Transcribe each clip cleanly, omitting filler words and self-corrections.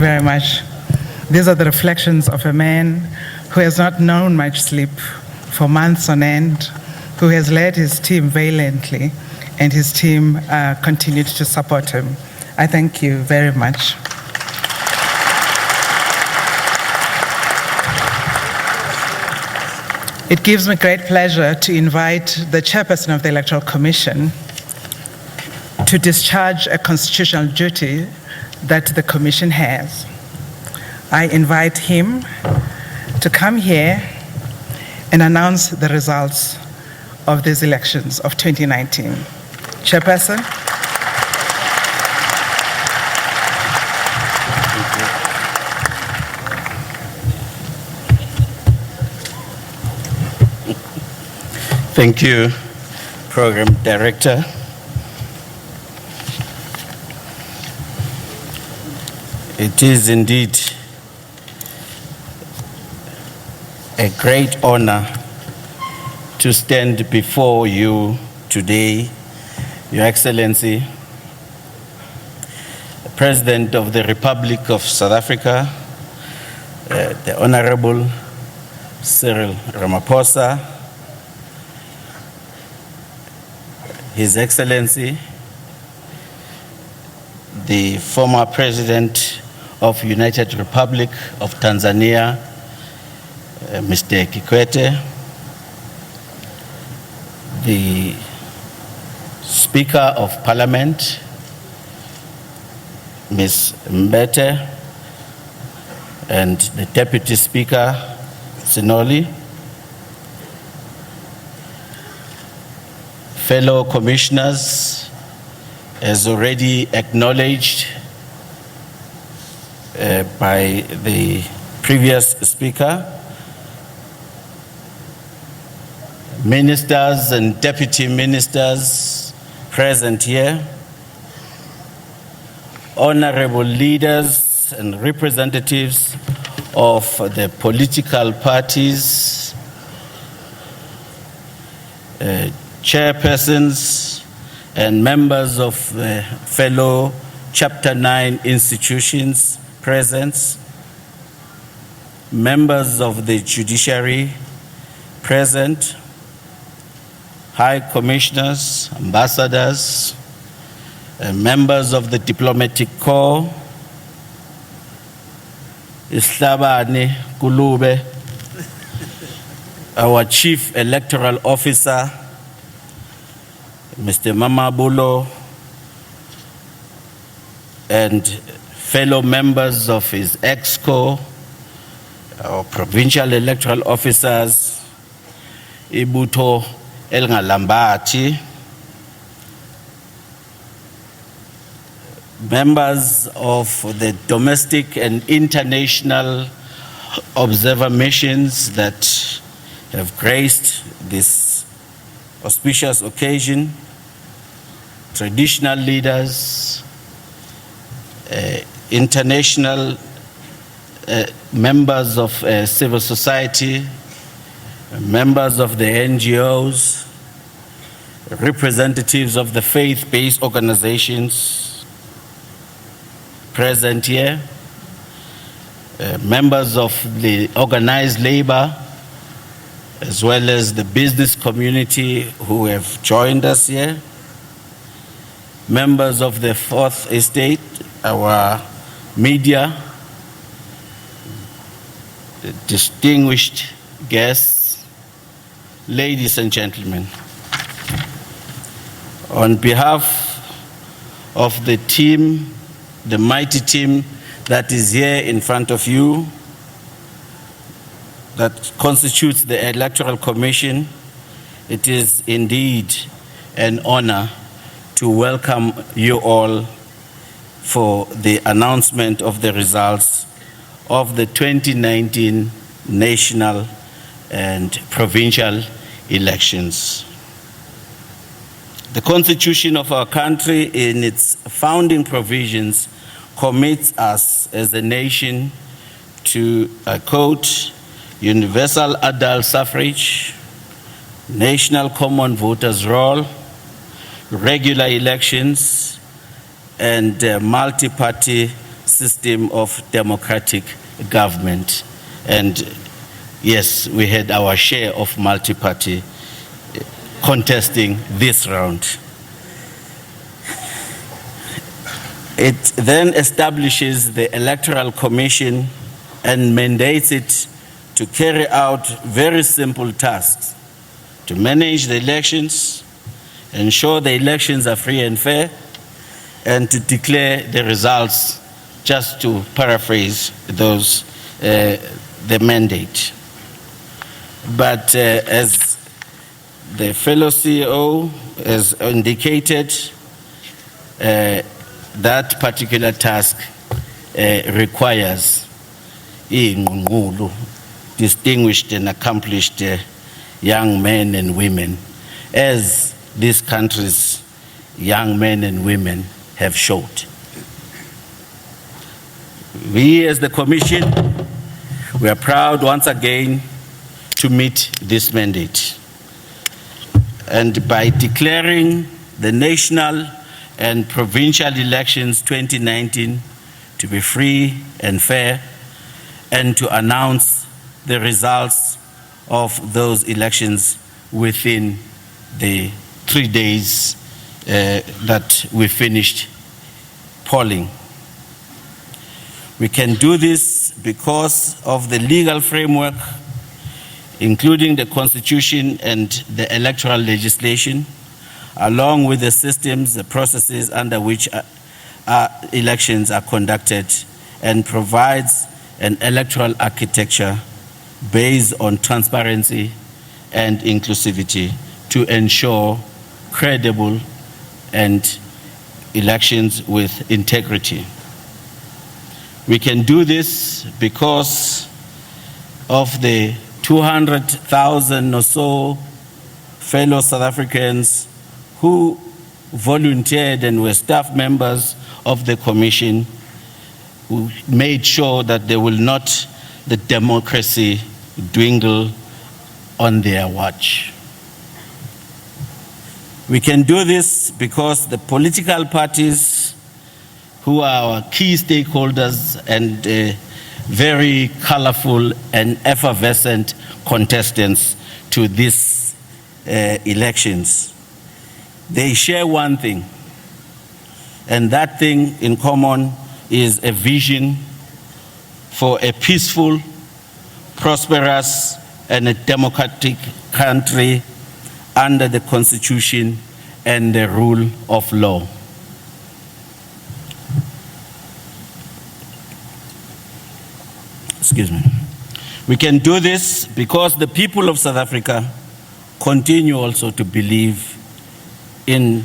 Very much. These are the reflections of a man who has not known much sleep for months on end, who has led his team valiantly, and his team continued to support him. I thank you very much. It gives me great pleasure to invite the Chairperson of the Electoral Commission to discharge a constitutional duty that the Commission has. I invite him to come here and announce the results of these elections of 2019. Chairperson. Thank you, Program Director. It is indeed a great honor to stand before you today, Your Excellency, President of the Republic of South Africa, the Honorable Cyril Ramaphosa, His Excellency, the former President of United Republic of Tanzania, Mr. Kikwete, the Speaker of Parliament, Ms. Mbete, and the Deputy Speaker, Sinoli, fellow commissioners, as already acknowledged by the previous speaker, ministers and deputy ministers present here, honorable leaders and representatives of the political parties, chairpersons and members of the fellow Chapter 9 institutions present, members of the judiciary present, high commissioners, ambassadors, members of the diplomatic corps, Islabani Kulube, our chief electoral officer, Mr. Mamabulo, and fellow members of his EXCO, our provincial electoral officers, Ibuto Elngalambati, members of the domestic and international observer missions that have graced this auspicious occasion, traditional leaders, international members of civil society, members of the NGOs, representatives of the faith-based organizations present here, members of the organized labor, as well as the business community who have joined us here, members of the Fourth Estate, our media, distinguished guests, ladies and gentlemen. On behalf of the team, the mighty team that is here in front of you, that constitutes the Electoral Commission, it is indeed an honor to welcome you all for the announcement of the results of the 2019 national and provincial elections. The Constitution of our country, in its founding provisions, commits us as a nation to, I quote, universal adult suffrage, national common voters' roll, regular elections, and multi-party system of democratic government. And yes, we had our share of multi-party contesting this round. It then establishes the Electoral Commission and mandates it to carry out very simple tasks: to manage the elections, ensure the elections are free and fair, and to declare the results, just to paraphrase those, the mandate. But as the fellow CEO has indicated, that particular task requires distinguished and accomplished young men and women, as this country's young men and women have showed. We as the Commission, we are proud once again to meet this mandate. And by declaring the national and provincial elections 2019 to be free and fair, and to announce the results of those elections within the 3 days that we finished polling. We can do this because of the legal framework, including the Constitution and the electoral legislation, along with the systems, the processes under which elections are conducted, and provides an electoral architecture based on transparency and inclusivity to ensure credible and elections with integrity. We can do this because of the 200,000 or so fellow South Africans who volunteered and were staff members of the Commission, who made sure that the democracy dwindle on their watch. We can do this because the political parties, who are our key stakeholders and very colorful and effervescent contestants to these elections, they share one thing, and that thing in common is a vision for a peaceful, prosperous, and a democratic country under the Constitution and the rule of law. Excuse me. We can do this because the people of South Africa continue also to believe in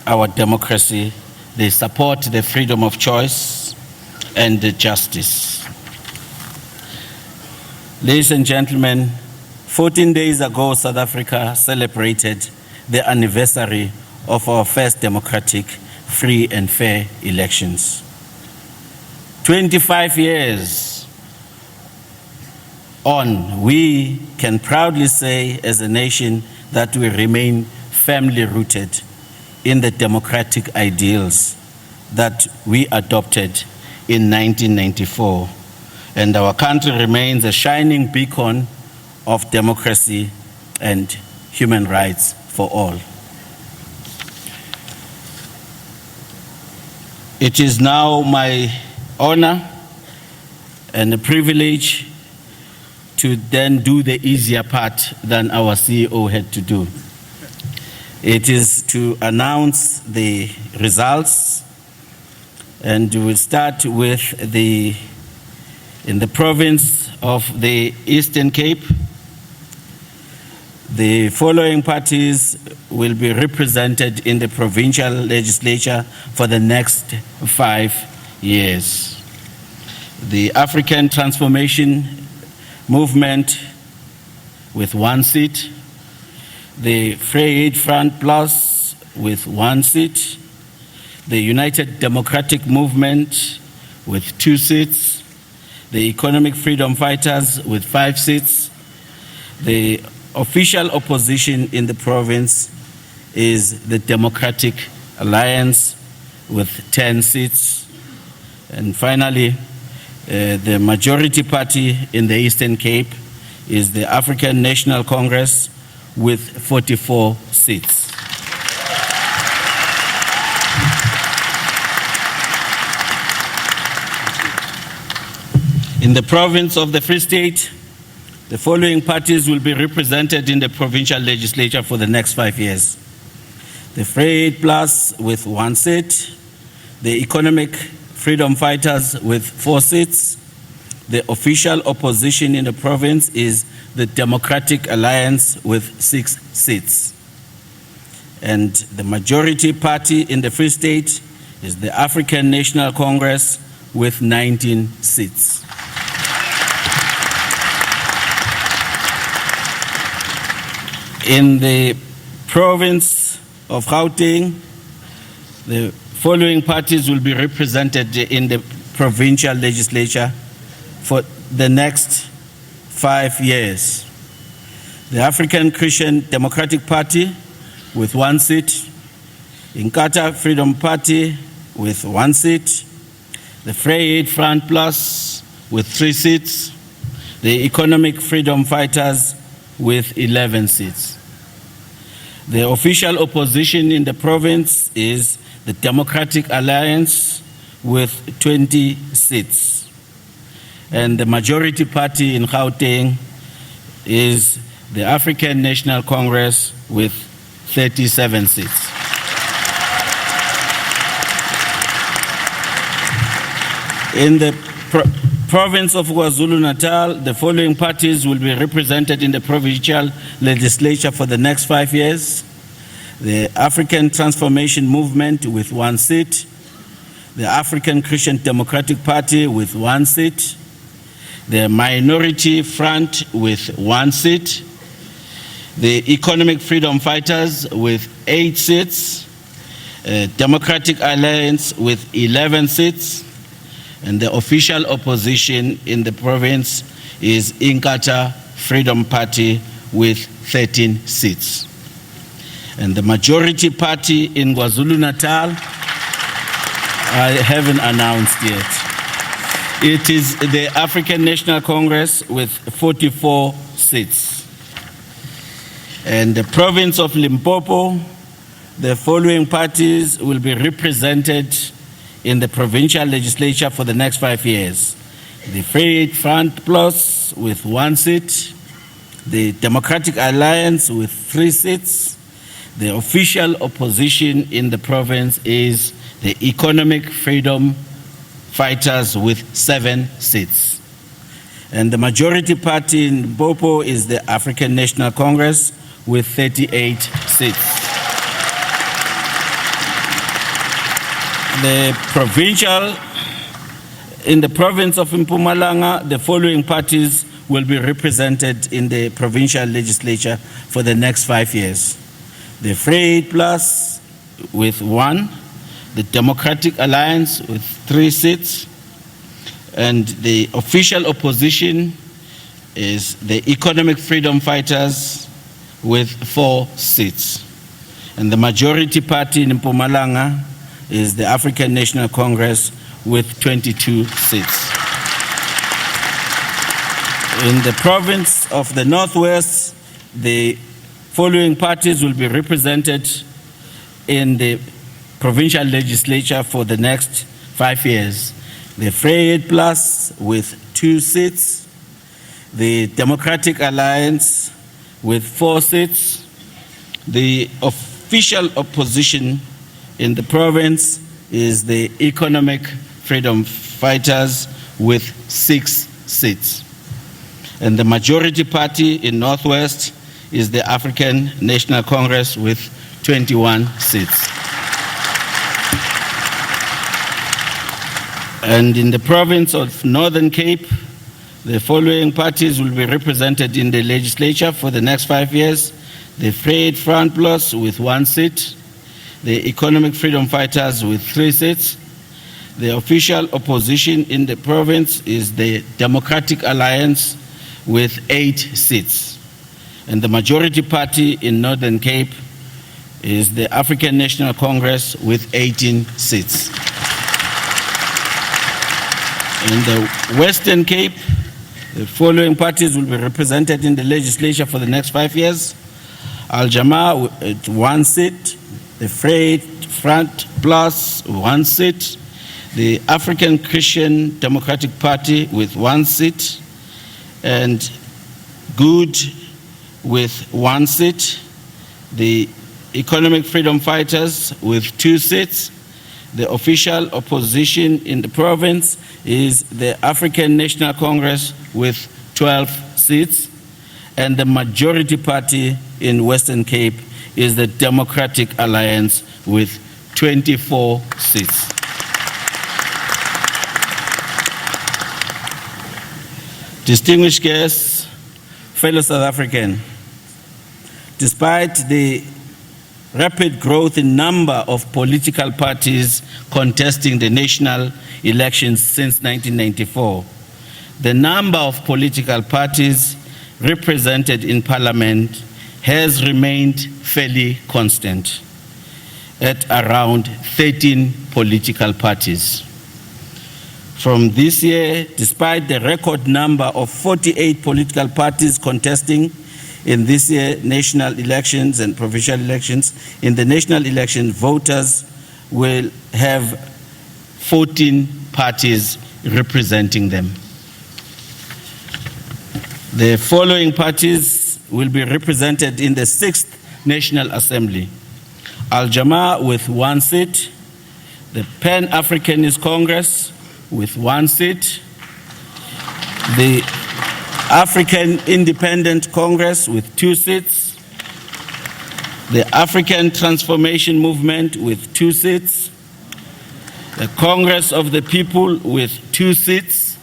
our democracy. They support the freedom of choice and the justice. Ladies and gentlemen, 14 days ago, South Africa celebrated the anniversary of our first democratic, free and fair elections. 25 years on, we can proudly say as a nation that we remain firmly rooted in the democratic ideals that we adopted in 1994. And our country remains a shining beacon of democracy and human rights for all. It is now my honor and a privilege to then do the easier part than our CEO had to do. It is to announce the results, and we will start with in the province of the Eastern Cape. The following parties will be represented in the provincial legislature for the next 5 years. The African Transformation Movement with 1 seat, the Free Aid Front Plus with 1 seat, the United Democratic Movement with 2 seats, the Economic Freedom Fighters with 5 seats. The official opposition in the province is the Democratic Alliance with 10 seats. And finally, the majority party in the Eastern Cape is the African National Congress with 44 seats. In the province of the Free State, the following parties will be represented in the provincial legislature for the next 5 years. The Free 8 Plus with 1 seat, the Economic Freedom Fighters with 4 seats. The official opposition in the province is the Democratic Alliance with 6 seats. And the majority party in the Free State is the African National Congress with 19 seats. In the province of Gauteng, the following parties will be represented in the provincial legislature for the next 5 years. The African Christian Democratic Party with 1 seat, Inkatha Freedom Party with 1 seat, the Free 8 Front Plus with 3 seats, the Economic Freedom Fighters with 11 seats. The official opposition in the province is the Democratic Alliance with 20 seats. And the majority party in Gauteng is the African National Congress with 37 seats. In the province of KwaZulu-Natal, the following parties will be represented in the provincial legislature for the next 5 years. The African Transformation Movement with 1 seat, the African Christian Democratic Party with 1 seat, the Minority Front with 1 seat, the Economic Freedom Fighters with 8 seats, Democratic Alliance with 11 seats, and the official opposition in the province is Inkatha Freedom Party with 13 seats. And the majority party in KwaZulu-Natal, I haven't announced yet. It is the African National Congress with 44 seats. And the province of Limpopo, the following parties will be represented in the provincial legislature for the next 5 years. The Free 8 Front Plus with 1 seat, the Democratic Alliance with 3 seats, the official opposition in the province is the Economic Freedom Fighters with 7 seats. And the majority party in Limpopo is the African National Congress with 38 seats. In the province of Mpumalanga, the following parties will be represented in the provincial legislature for the next 5 years. The Free 8 Plus with 1, the Democratic Alliance with 3 seats, and the official opposition is the Economic Freedom Fighters with 4 seats. And the majority party in Mpumalanga is the African National Congress with 22 seats. In the province of the Northwest, the following parties will be represented in the provincial legislature for the next 5 years. The Free 8 Plus with 2 seats, the Democratic Alliance with 4 seats, the official opposition in the province is the Economic Freedom Fighters with 6 seats. And the majority party in Northwest is the African National Congress with 21 seats. And in the province of Northern Cape, the following parties will be represented in the legislature for the next 5 years. The Free 8 Front Plus with 1 seat, the Economic Freedom Fighters with 3 seats. The official opposition in the province is the Democratic Alliance with 8 seats. And the majority party in Northern Cape is the African National Congress with 18 seats. In the Western Cape, the following parties will be represented in the legislature for the next 5 years. Al-Jamaa with 1 seat, the Front Plus 1 seat, the African Christian Democratic Party with 1 seat, and Good with 1 seat, the Economic Freedom Fighters with 2 seats. The official opposition in the province is the African National Congress with 12 seats, and the majority party in Western Cape is the Democratic Alliance with 24 seats. Distinguished guests, fellow South African, despite the rapid growth in number of political parties contesting the national elections since 1994, the number of political parties represented in Parliament has remained fairly constant at around 13 political parties. From this year, despite the record number of 48 political parties contesting in this year's national elections and provincial elections, in the national election, voters will have 14 parties representing them. The following parties will be represented in the 6th National Assembly. Al-Jamaa with 1 seat, the Pan-Africanist Congress with 1 seat, the African Independent Congress with 2 seats, the African Transformation Movement with 2 seats, the Congress of the People with 2 seats,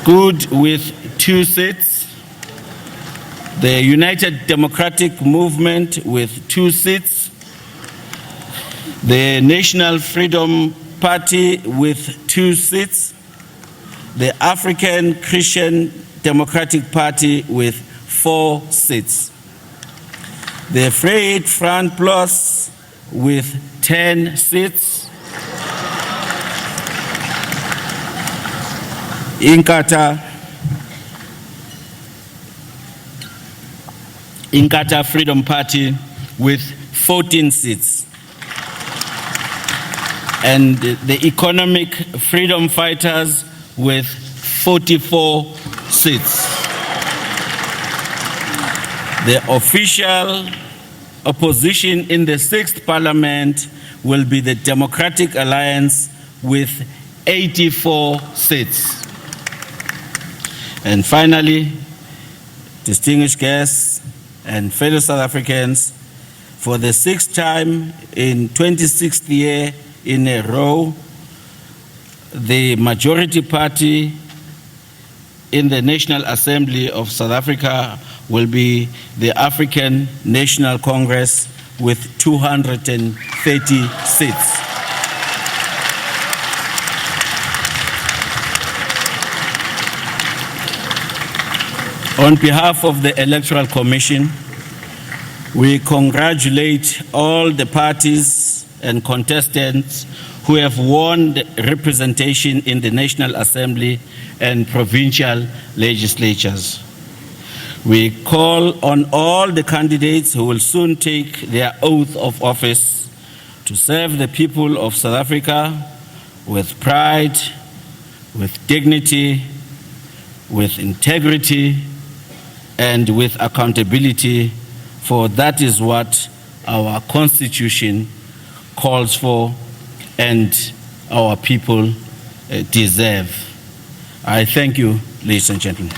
Good with 2 seats, the United Democratic Movement with 2 seats, the National Freedom Party with 2 seats, the African Christian Democratic Party with 4 seats, the Front Plus with 10 seats, Inkatha Freedom Party with 14 seats, and the Economic Freedom Fighters with 44 seats. The official opposition in the 6th Parliament will be the Democratic Alliance with 84 seats. And finally, distinguished guests and fellow South Africans, for the 6th time in 26th year in a row, the majority party in the National Assembly of South Africa will be the African National Congress with 230 seats. On behalf of the Electoral Commission, we congratulate all the parties and contestants who have won the representation in the National Assembly and provincial legislatures. We call on all the candidates who will soon take their oath of office to serve the people of South Africa with pride, with dignity, with integrity, and with accountability, for that is what our Constitution calls for and our people deserve. I thank you, ladies and gentlemen.